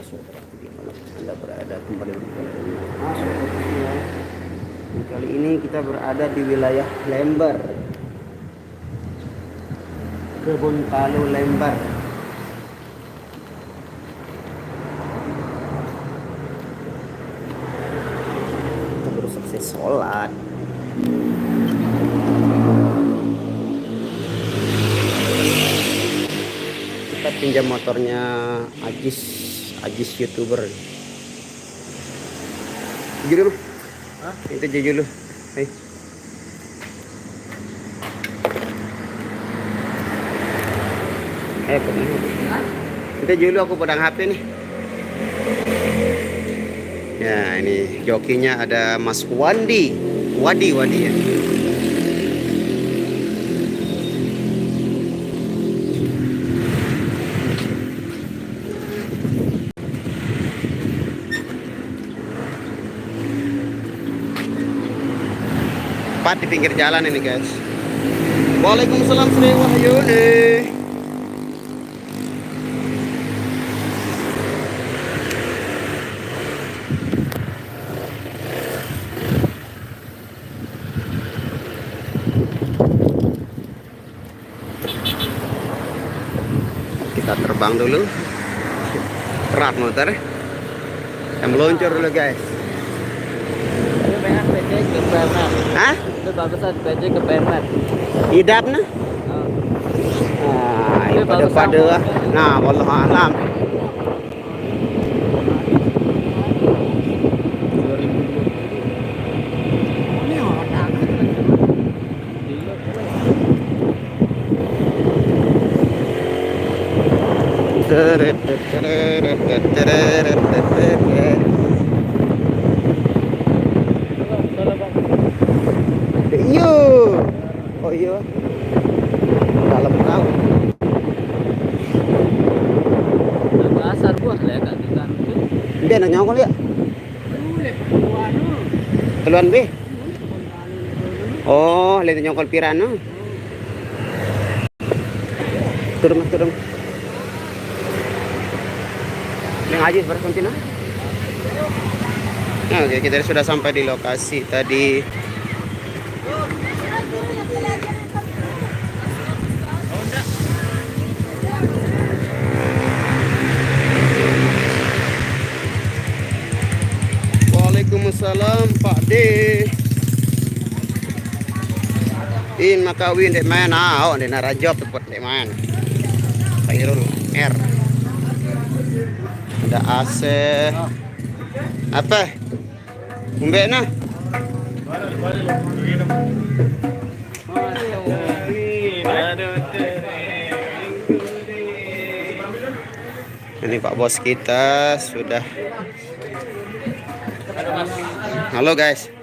Saudara, Anda berada kembali bersama saya. Kali ini kita berada di wilayah Lembar, Kebun Palu Lembar. Kita baru selesai sholat. Kita pinjam motornya Ajis YouTuber. Jujur lu. Hah? Itu jujur lu. Hai. Pedang. Kita dulu aku pedang HP nih. Ya, ini jokinya ada Mas Wadi ya. Tepat di pinggir jalan ini, guys. Waalaikumsalam Sri Wahyuni. Kita terbang dulu. Berat motor. Kita meluncur dulu, guys. Hah? Itu bagusan PC ke Pernet. Idap nah. Nah, pada. Nah, wallahu alam. Iyo. Oh iya. Dalam tahu. Asar buah lah ya kan. Dia nak nyongol ya. Keluan be. Oh, lihat nyongkol pirano. Turun. Yang aja berhenti nah. Nah, oke, kita sudah sampai di lokasi tadi. Waalaikumsalam Pak D. In makawin dek main dek narajob tepot dek main. Khairul R. Ada AC. Apa? Umbek nah. Ini Pak Bos kita sudah. Halo guys.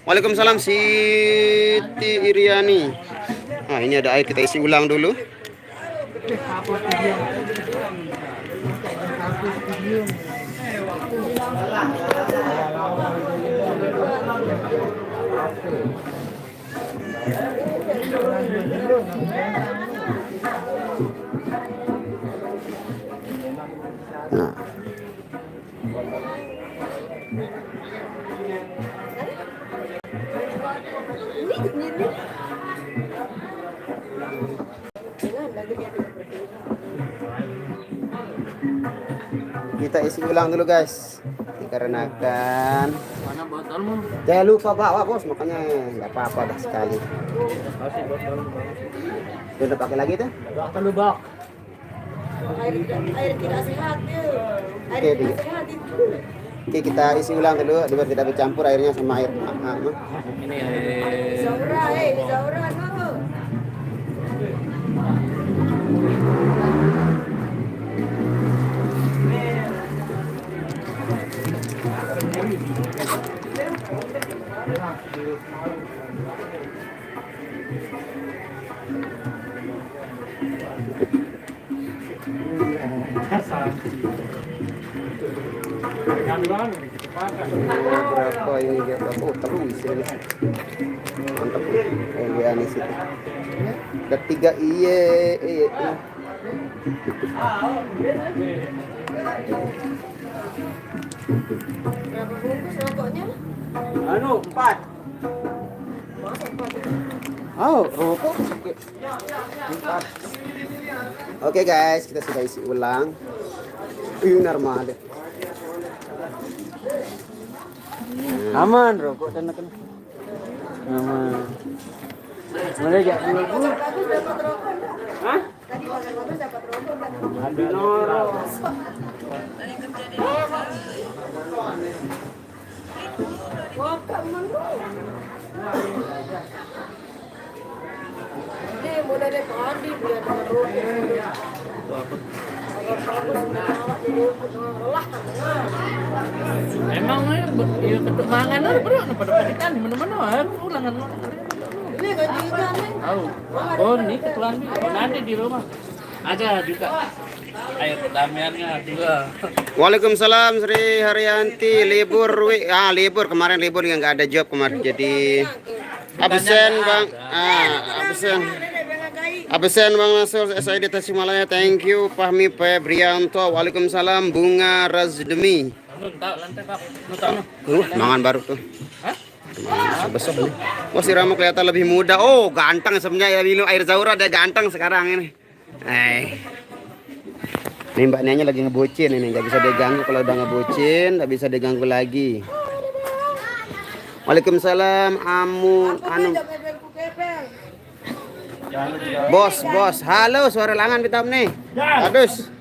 Waalaikumsalam Siti Iriani. Nah, ini ada air, kita isi ulang dulu. Nah. Kita isi ulang dulu guys, dikarenakan Mana botolmu? jangan lupa bawa bos, makanya nggak apa-apa dah sekali. Kasih botol. Udah pakai lagi tuh? Akan lubak. Air tidak sehat ya. Air Oke, tidak sehat itu. Oke, kita isi ulang dulu biar tidak bercampur airnya sama air. Ini air. Zaura, Zaura no. Berapa ini dia berapa? Oh, terus ini. Mantap. Dia nih situ. Ada 3 iya. Berapa bungkus rokoknya? Anu 4. Masa 4 itu? Oh, rokok. Oke guys, kita sudah isi ulang. Normal deh. Aman rokok dan aman. Mana ya? Bagus dapat rokok enggak? Hah? Tadi bagus dapat rokok enggak? Ada noro. Wah, kamu ini mulai dari pagi dia dapat rokok. Emang ya ketuk mangan bro, pada pakitan di mana-mana ulangan. Ini gaji ikan nih. Tahu. Oh, ini ketuaan nih. Oh, nanti di rumah. Ada juga. Air kedamiannya juga. Waalaikumsalam Sri Haryanti. Libur kemarin libur yang nggak ada job kemarin jadi absen bang. Absen bang Nasur SID Tasikmalaya. Thank you Fahmi Febrianto. Waalaikumsalam Bunga Razdemi. Mangan baru tuh. Besok nih. Wah si Ramo kelihatan lebih muda. Oh ganteng sebenarnya ya minum air Zaura dia ganteng sekarang ini. Ini Mbak Nianya lagi ngebocin ini, nggak bisa diganggu kalau udah ngebocin, nggak bisa diganggu lagi. Waalaikumsalam Bos. Halo, suara langan pitam nih. Adus.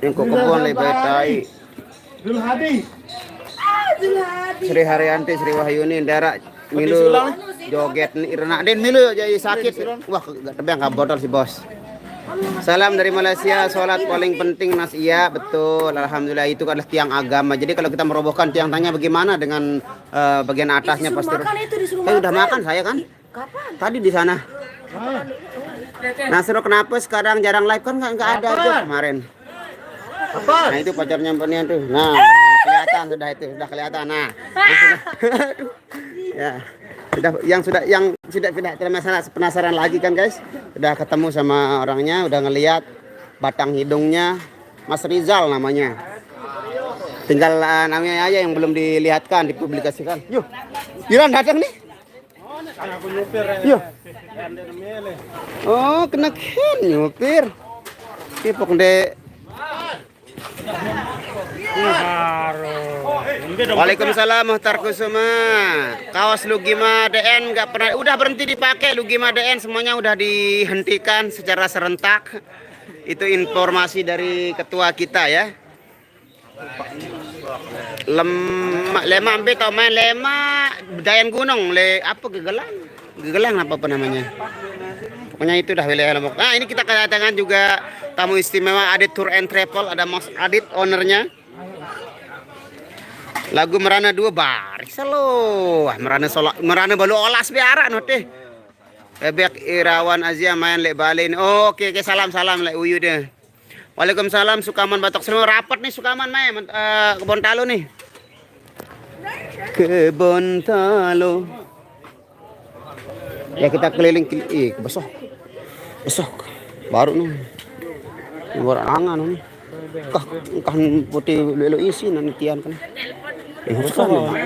Yang kokopon lebai tai. Sri Haryanti, Sri Wahyuni, Darak Milu joget nih Irna Den Milu jadi sakit. Wah, tebang nggak botol si bos. Salam dari Malaysia, sholat paling penting Nas. Iya betul, alhamdulillah itu adalah tiang agama. Jadi kalau kita merobohkan tiang tanya bagaimana dengan bagian atasnya pasti. Udah makan saya kan? Kapan? Tadi di sana. Nasro kenapa sekarang jarang live kan nggak ada aja kemarin. Nah itu pacarnya Mbak Nia tuh. Nah kelihatan sudah kelihatan. Nah aduh. Ya yang sudah tidak masalah penasaran lagi kan guys. Udah ketemu sama orangnya, udah ngelihat batang hidungnya. Mas Rizal namanya. Tinggal namanya aja yang belum dilihatkan, dipublikasikan. Yuk, Iran datang nih. Yuk. Oh kena ken nyupir. Tipok dek. Waalaikumsalam Muhtar Kusuma. Kaos Lugima DN nggak pernah, udah berhenti dipakai Lugima DN, semuanya udah dihentikan secara serentak. Itu informasi dari ketua kita ya. Lema ambil tau main lema Dayan Gunung apa gegelang apa namanya. Pokoknya itu dah wilayah Lombok. Nah ini kita kedatangan juga tamu istimewa Adit Tour and Travel. Ada Mas Adit ownernya. Lagu Merana 2 baris lo. Merana balu olas biara no teh. Bebek Irawan Azia main lek balin. Oh, oke salam lek uyu deh. Waalaikumsalam Sukaman Batok semua rapat nih Sukaman main Kebon Talo nih. Kebon Talo. Ya kita keliling besok baru nih luar angan nih kah putih lelo isi nantian kan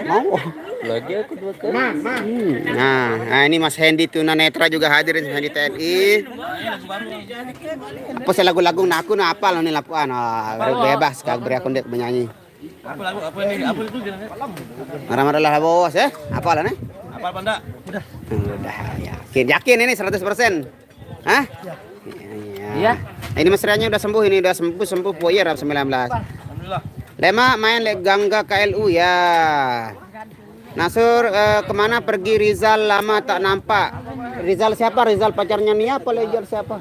mau Lagi aku 2 kali. nah ini Mas Hendy tunanetra juga hadir di Hendy TNI. Apa sih lagu-lagu naku na apal nih lapuan bebas kag beri aku ndek menyanyi Apa lagu apa ini? Apa itu gini? marah-marah lah bos ya apal nih Apa Panda? udah yakin ini 100%. Hah? Iya. Ini mesranya udah sembuh, ini udah sembuh puyer 19. Alhamdulillah. Lema main lek Gangga KLU ya. Nasur kemana pergi Rizal lama tak nampak. Rizal siapa? Rizal pacarnya Nia apa Rizal siapa?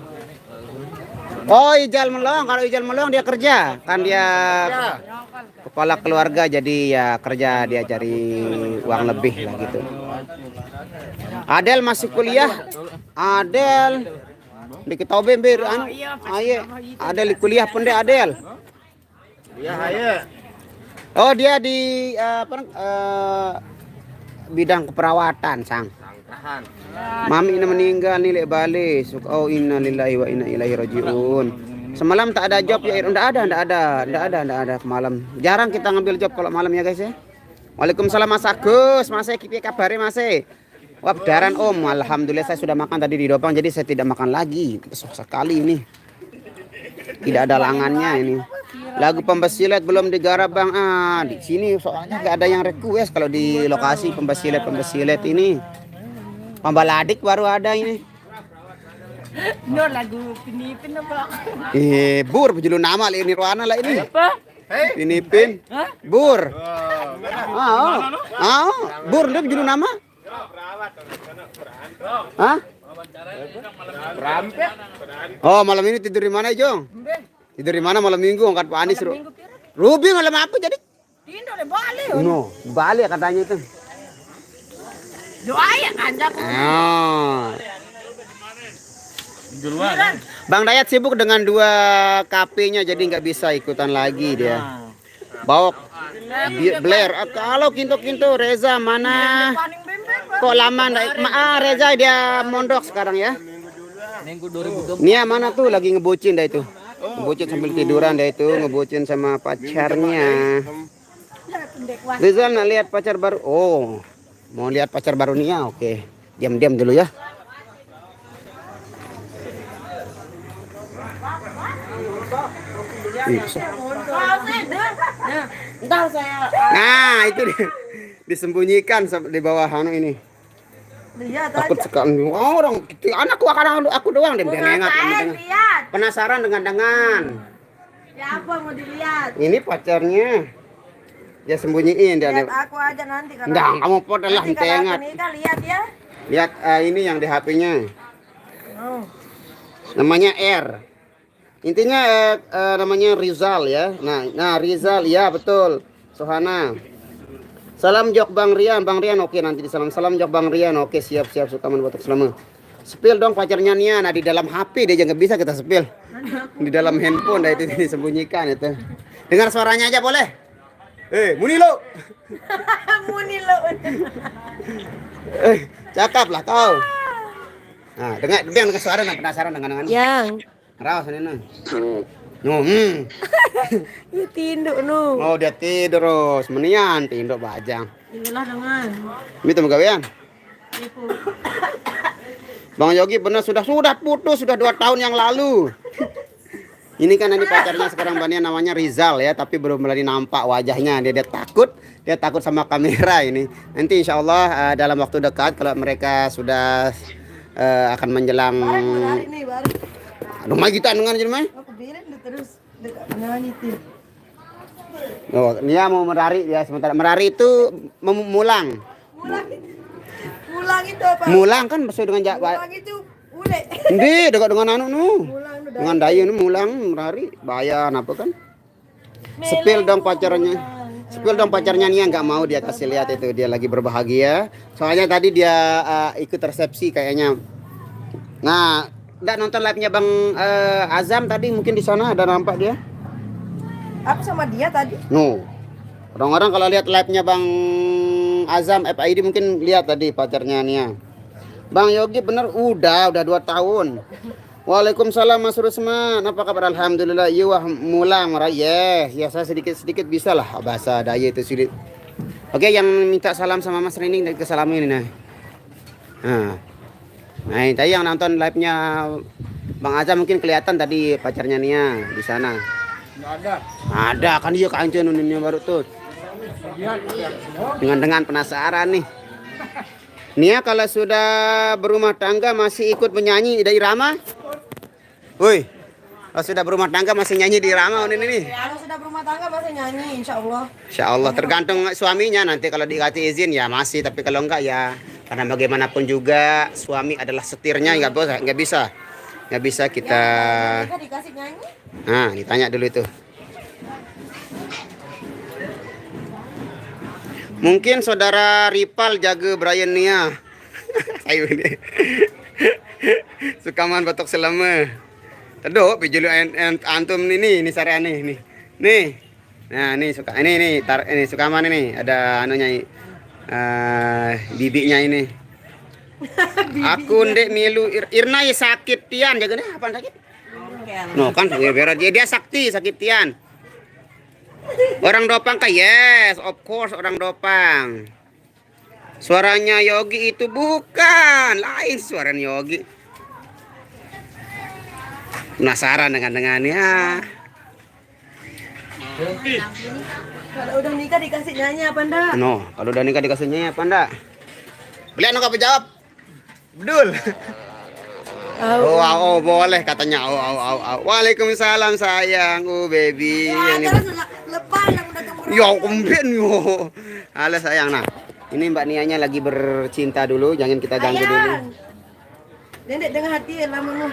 Oh Ijal Melong, kalau Ijal Melong dia kerja kan dia kepala keluarga jadi ya kerja dia cari uang lebih lah gitu. Adel masih kuliah. Adel di Ketobe bir Adel kuliah pun deh Adel. Oh dia di bidang keperawatan sang. Mami ini meninggal nih lek Bali. Oh innalillahi wa inna ilaihi rajiun. Semalam tak ada job ya, enggak ada malam. Jarang kita ngambil job kalau malam ya guys ya. Waalaikumsalam Mas Agus, Mas piye kabare Mas? Wah, bedaran Om. Alhamdulillah saya sudah makan tadi di Dopang jadi saya tidak makan lagi. Besok sekali ini. Tidak ada langannya ini. Lagu pembesilet belum digarap Bang. Di sini soalnya nggak ada yang request kalau di lokasi pembesilet ini. Pembaladik baru ada ini. No lagu pinipin apa? Bur judul nama lah ini Roana lah ini. Apa? Pinipin. Bur. Bur dia judul nama. Hah? Oh, malam ini tidur di mana, Jong? Tidur di mana malam Minggu angkat Pak Anies, Ruby malam apa jadi? Tidur di Bali. No, Bali katanya itu. Doa ya kanjak. Bang Dayat sibuk dengan 2 KP-nya jadi nggak bisa ikutan lagi dia. Bawa Blair. Kalau kinto-kinto Reza mana? Kok lama ndak? Reza dia mondok sekarang ya. Minggu 2020. Nia mana tuh lagi ngebocin dah itu. Ngebocin sambil tiduran dah itu, ngebocin sama pacarnya. Rizal nak lihat pacar baru. Oh, mau lihat pacar baru Nia. Oke. Diam-diam dulu ya. Ntar saya Nah, itu disembunyikan di bawah ini. lihat Takut aja. sekali orang anakku akan aku doang deh Bukan dengar saya lihat. penasaran dengan Ya apa mau dilihat? ini pacarnya dia sembunyiin dia Lihat aku aja nanti kalau. enggak kamu pot lah Nanti kalau tengat aku nikah lihat ya. lihat ini yang di HP-nya Oh. namanya R intinya namanya Rizal ya nah Rizal ya betul Sohana. Salam jok Bang Rian oke nanti di salam jok Bang Rian oke siap Sukaman Batuk selama spill dong pacarnya Nia nah di dalam HP dia nggak bisa kita spill di dalam handphone dah itu disembunyikan itu dengar suaranya aja boleh Munilo Munilo. cakap lah kau nah dengar suara dan penasaran dengan Yang. rawas ini nah Ya tinduk nu. oh dia tidur terus menian tinduk bajang Inilah dengan. itu magawean Ibu. Bang Yogi benar sudah putus sudah 2 tahun yang lalu. Ini kan ini pacarnya sekarang Bania namanya Rizal ya, tapi belum lagi nampak wajahnya. Dia takut sama kamera ini. Nanti insya Allah dalam waktu dekat kalau mereka sudah akan menjelang. Rumah kita dengan jadi mah. Aku bilang terus dekat nyanyi itu. Oh, dia mau merari ya sementara merari itu mulang. Mulang itu apa? Mulang kan sesuai dengan Mulang itu ule. Ndi dekat dengan anu nu. Mulang itu Dengan dayu nu mulang merari bahaya apa kan? Spill dong pacarnya nih nggak mau dia kasih lihat itu dia lagi berbahagia. Soalnya tadi dia ikut resepsi kayaknya. Nah, udah nonton live-nya Bang Azam tadi mungkin di sana ada nampak dia. Apa sama dia tadi? No. Orang-orang kalau lihat live-nya Bang Azam FID mungkin lihat tadi pacarnya Nia. Bang Yogi bener udah 2 tahun. Waalaikumsalam Mas Rusman. Apa kabar? Alhamdulillah. Iya wah mulang ya. Ya saya sedikit bisa lah bahasa Daya itu sulit. Oke, yang minta salam sama Mas Rining dari kesalamin ini nah. Nah, tadi yang nonton live-nya Bang Azam mungkin kelihatan tadi pacarnya Nia di sana. Ada kan dia kancen ununnya baru tuh. Dengan penasaran nih. Nia kalau sudah berumah tangga masih ikut menyanyi di irama? Woi, kalau sudah berumah tangga masih nyanyi di irama ini. Kalau sudah berumah tangga pasti nyanyi insya Allah. Insya Allah tergantung suaminya nanti kalau dikasih izin ya masih tapi kalau enggak ya karena bagaimanapun juga suami adalah setirnya nggak bisa kita. Mereka dikasih nyanyi. Nah ditanya dulu itu. Mungkin saudara Ripal jaga Brian Nia. Ayo ini. Sukaman Batok selama. Taduk pijulu antum ini sarane nih. Nih. Nah, ini Sukaman ini ada anunya bibinya ini. Aku ndek milu Irna ya sakit tian jaga deh apa sakit? No kan, dia sakti, sakitian. Orang Dopang kah? Yes, of course orang Dopang. Suaranya Yogi itu bukan, lain suaranya Yogi. Penasaran dengannya. Kalau udah nikah dikasih nyanyi apa enggak? No, kalau udah nikah dikasih nyanyi apa enggak? Beliau nggak jawab. Bedul. Oh, boleh katanya. Waalaikumsalam sayang, baby. Lepas yang udah kamu. Yo, kumbien yo. Halo sayang, nah. Ini Mbak Nianya lagi bercinta dulu, jangan kita ganggu dulu. Nenek dengan hati lamun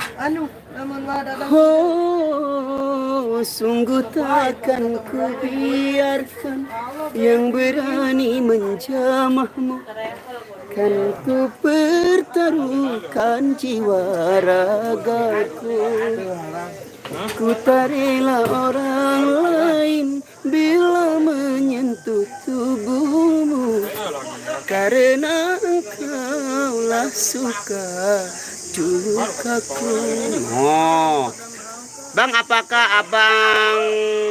datang. Oh, sungguh takkan ku biarkan yang berani menjamahmu. Kan ku pertaruhkan jiwa ragaku. Ku tak rela orang lain bila menyentuh tubuhmu, karena engkaulah suka dukaku. Oh, Bang, apakah abang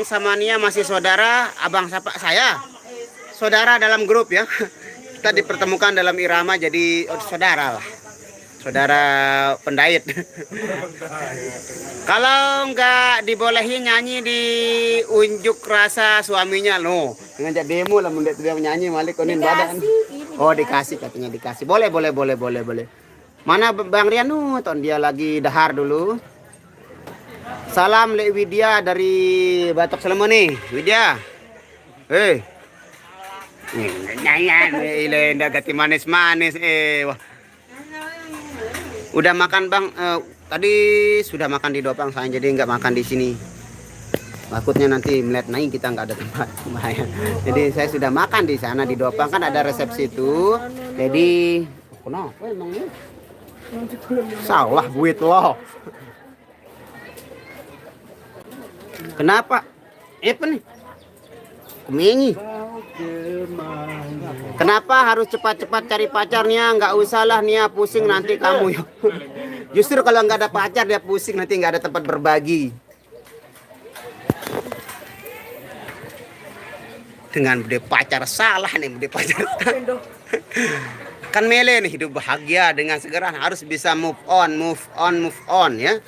sama Nia masih saudara? Abang siapa? Saya saudara dalam grup ya. Kita dipertemukan dalam irama jadi saudara lah. Saudara pendait. Kalau nggak dibolehin nyanyi di unjuk rasa suaminya, no. Ngajak demo lah mendet dia nyanyi malik konin badan. Oh, dikasih katanya dikasih. Boleh. Mana Bang Rianu? Ton dia lagi dahar dulu. Salam Le Widya dari Batok Selemoni. Widya. Nyanyi ndak gati manis-manis wah. Udah makan Bang? Tadi sudah makan di Dopang saya, jadi nggak makan di sini. Takutnya nanti melihat naik kita nggak ada tempat, bahaya. Jadi saya sudah makan di sana di Dopang, kan ada resepsi itu. Jadi kenapa emangnya? Salah buit loh. Kenapa? Apa nih? Kemengi. Kenapa harus cepat-cepat cari pacarnya? Nggak usah lah Nia, pusing nanti kamu. Justru kalau nggak ada pacar dia pusing, nanti nggak ada tempat berbagi. Dengan bude pacar salah nih, bude pacar. Kan mele nih, hidup bahagia dengan segera harus bisa move on ya.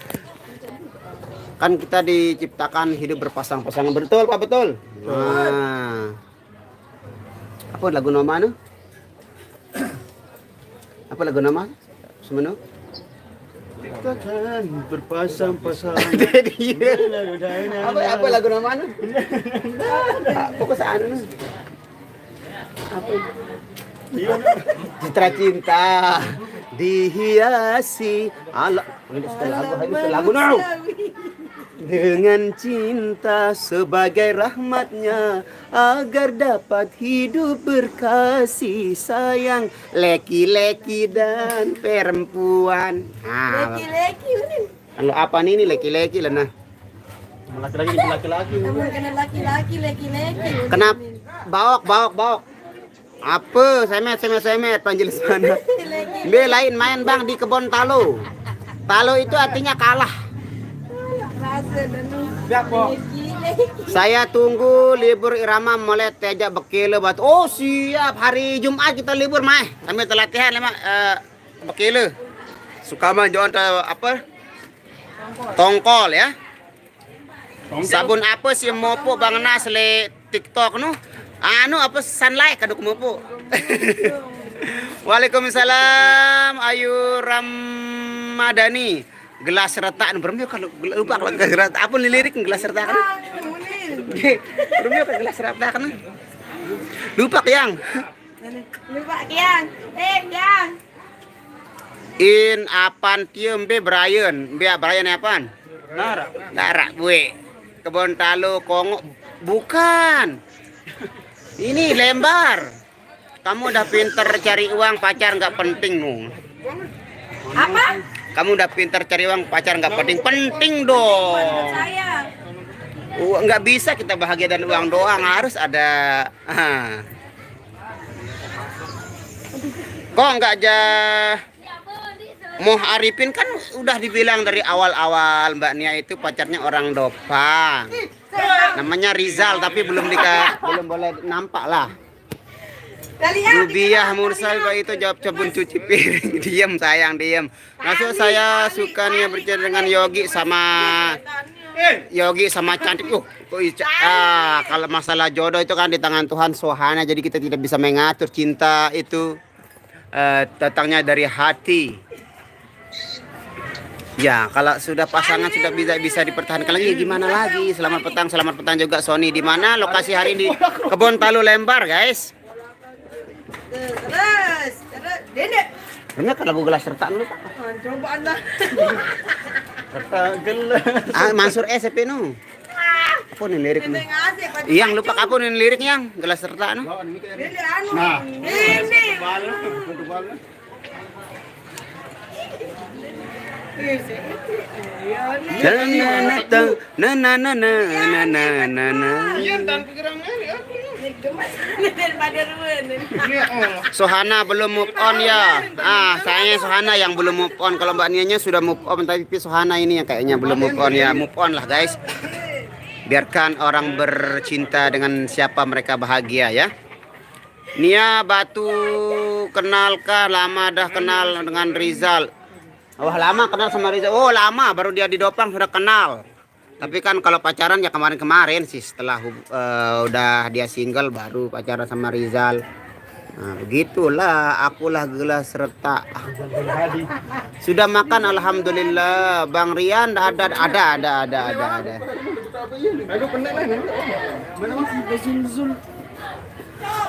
Kan kita diciptakan hidup berpasang-pasangan, betul Pak, betul? Nah. Apa lagu nama nu? Apa lagu nama? Semenu? Kita kan berpasang-pasangan. Apa lagu nama nu? Fokus anu. Apa? Citra cinta dihiasi lagu nu. Dengan cinta sebagai rahmatnya, agar dapat hidup berkasih sayang, leki-leki dan perempuan. Laki-laki ini. Kalau apa nih leki-leki lah nah. Laki-laki. Kena laki-laki. Kenapa? Baok. Apa? Semet panggil sana. Be lain main Bang di kebon talo. Talo itu artinya kalah. Saya tunggu libur irama mulai teja bekele bat. Oh siap, hari Jumat kita libur mah. Kami latihan lama bekele. Suka mah jangan apa? Tongkol ya. Sabun apa sih mopo Bang Nas le TikTok nu? Anu apa sunlight kaduk mopo. Waalaikumsalam Ayu Ramadhani. Gelas retak bermio kalau lupa kalau gelas retak apa lirik gelas retak kan? Bermio kan gelas retak kan? Lupa Yang. Yang. In apan tiem be Brian apaan? Nara bue. Kebon talo Kongo bukan. Ini lembar. Kamu udah pinter cari uang, pacar nggak penting nu. Apa? Kamu udah pintar cari uang, pacar nggak penting dong. Saya. Nggak bisa kita bahagia dan uang doang, harus ada. Kok nggak aja Moh Arifin kan udah dibilang dari awal-awal Mbak Nia itu pacarnya orang Dopang. Namanya Rizal tapi belum boleh nampak lah. Rubiah Mursal Pak itu jawab cebun cuci piring. Diam sayang, diam. Masuk saya suka nih bercerita dengan Yogi sama cantik. Kalau masalah jodoh itu kan di tangan Tuhan Subhanahu, jadi kita tidak bisa mengatur cinta itu datangnya dari hati. Ya, kalau sudah pasangan sudah bisa dipertahankan lagi gimana lagi? Selamat petang juga Sony. Di mana lokasi hari ini? Kebon Talu Lembar, guys. Terus, Dede. Bener kan lagu gelas serta lu Pak? Coba Anda. Mansur SP nu. Apa nih liriknya? Yang lupa apa nih liriknya? Gelas serta nu. Dede anu. Ini. Sohana belum move on ya. Sayangnya Sohana yang belum move on. Kalau Mbak Nianya sudah move on, tapi Sohana ini yang kayaknya belum move on ya. Move on lah guys. Biarkan orang bercinta dengan siapa mereka bahagia ya. Nia Batu kenalkah? Lama dah kenal dengan Rizal. Wah lama kenal sama Rizal. Oh lama, baru dia di Dopang sudah kenal. Tapi kan kalau pacaran ya kemarin-kemarin sih, setelah udah dia single baru pacaran sama Rizal. Nah, begitulah, akulah gelas retak. Sudah makan alhamdulillah. Bang Rian ada.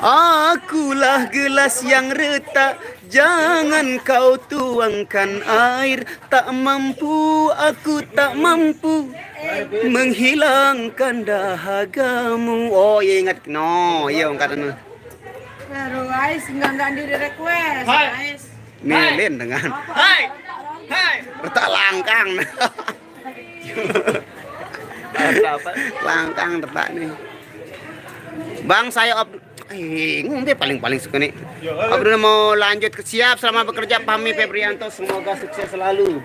Akulah gelas yang retak, jangan kau tuangkan air. Tak mampu, aku tak mampu menghilangkan dahagamu. Oh iya ingat, no iya ungkatan. Baru guys, enggak di request. Guys. Milin dengan. Hai. Retak langkang. Langkang retak nih. Bang saya ngombe paling suka nih. Abdul mau lanjut ke siap selama bekerja Fahmi Febrianto, semoga sukses selalu.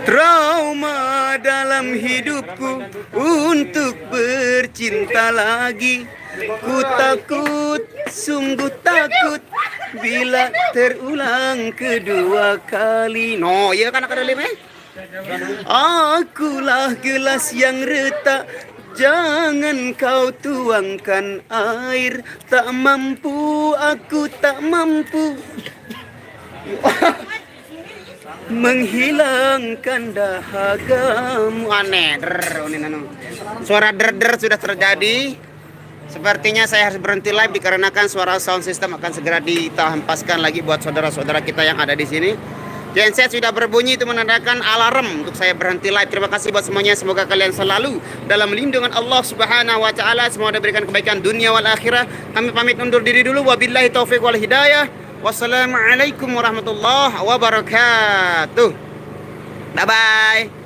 Trauma dalam hidupku untuk bercinta lagi. Ku takut, sungguh takut bila terulang kedua kali. No, iya kan ada lima. Akulah gelas yang retak, jangan kau tuangkan air. Tak mampu, aku tak mampu menghilangkan dahagamu. Aneh, suara der sudah terjadi. Sepertinya saya harus berhenti live dikarenakan suara sound system akan segera ditampaskan lagi buat saudara-saudara kita yang ada di sini. Genset sudah berbunyi, itu menandakan alarm untuk saya berhenti live. Terima kasih buat semuanya. Semoga kalian selalu dalam lindungan Allah Subhanahu wa taala. Semoga diberikan kebaikan dunia wal akhirah. Kami pamit undur diri dulu. Wabillahi taufik wal hidayah. Wassalamualaikum warahmatullahi wabarakatuh. Bye bye.